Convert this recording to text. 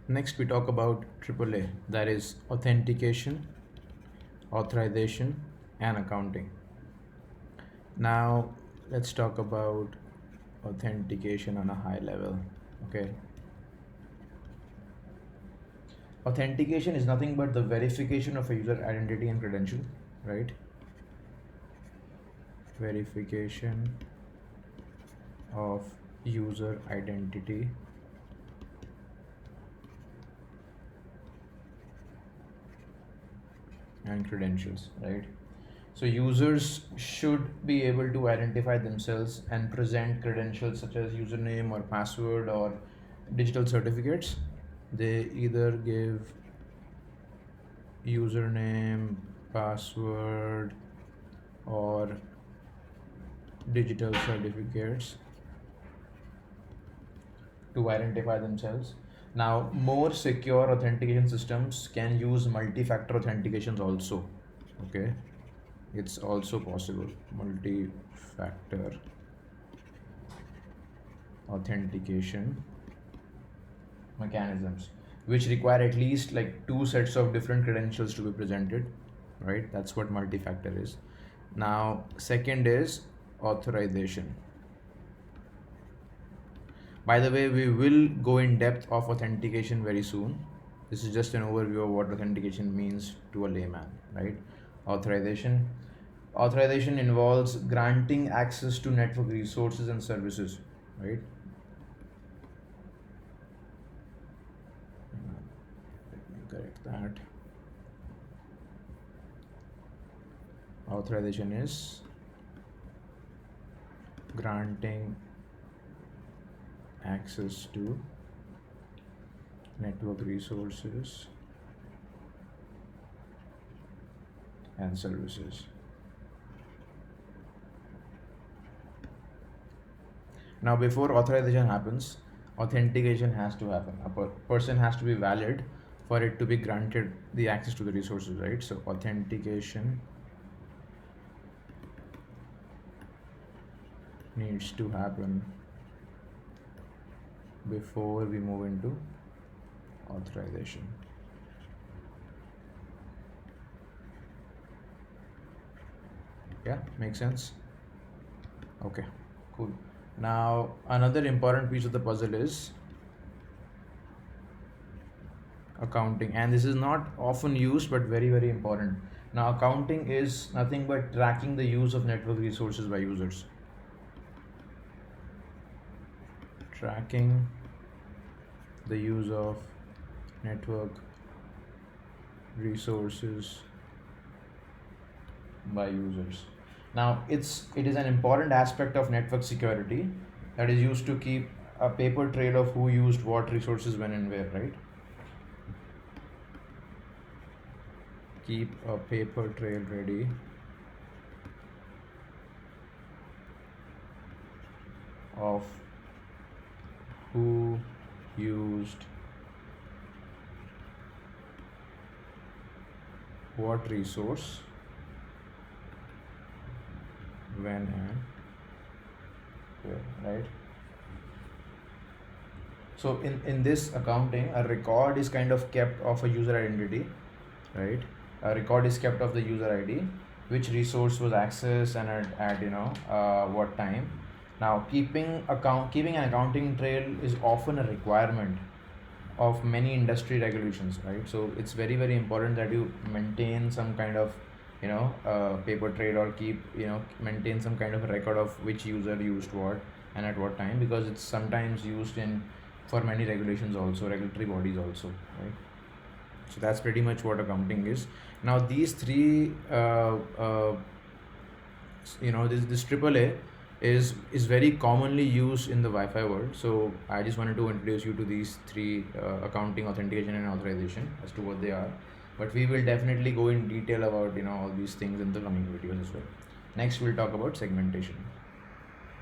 Next we talk about AAA, that is authentication, authorization and accounting. Now let's talk about authentication on a high level. Okay. Authentication is nothing but the verification of a user identity and credential, right? Verification of user identity and credentials, right? So users should be able to identify themselves and present credentials such as username or password or digital certificates. They either give username, password or digital certificates to identify themselves. Now, more secure authentication systems can use multi-factor authentications also. Okay, it's also possible. Multi-factor authentication mechanisms, which require at least like two sets of different credentials to be presented, right? That's what multi-factor is. Now, second is authorization. By the way, we will go in depth of authentication very soon. This is just an overview of what authentication means to a layman, right? Authorization. Authorization involves granting access to network resources and services, right? Let me correct that. Authorization is granting access to network resources and services. Now, before authorization happens, authentication has to happen. A person has to be valid for it to be granted the access to the resources, right? So authentication needs to happen before we move into authorization. Yeah, makes sense? Okay, cool. Now, another important piece of the puzzle is accounting, and this is not often used but very, very important. Now, accounting is nothing but tracking the use of network resources by users. Tracking the use of network resources by users. Now, it is an important aspect of network security that is used to keep a paper trail of who used what resources when and where, right? Keep a paper trail ready of who used what resource when and where, right? So in this accounting, a record is kind of kept of a user identity, right? A record is kept of the user ID, which resource was accessed and at what time. Now, keeping an accounting trail is often a requirement of many industry regulations, right? So it's very, very important that you maintain some kind of paper trail, or maintain some kind of a record of which user used what and at what time, because it's sometimes used in for many regulations also, regulatory bodies also, right? So that's pretty much what accounting is. Now these three this AAA is very commonly used in the Wi-Fi world. So I just wanted to introduce you to these three: accounting, authentication and authorization, as to what they are. But we will definitely go in detail about all these things in the coming videos as well. Next we'll talk about segmentation.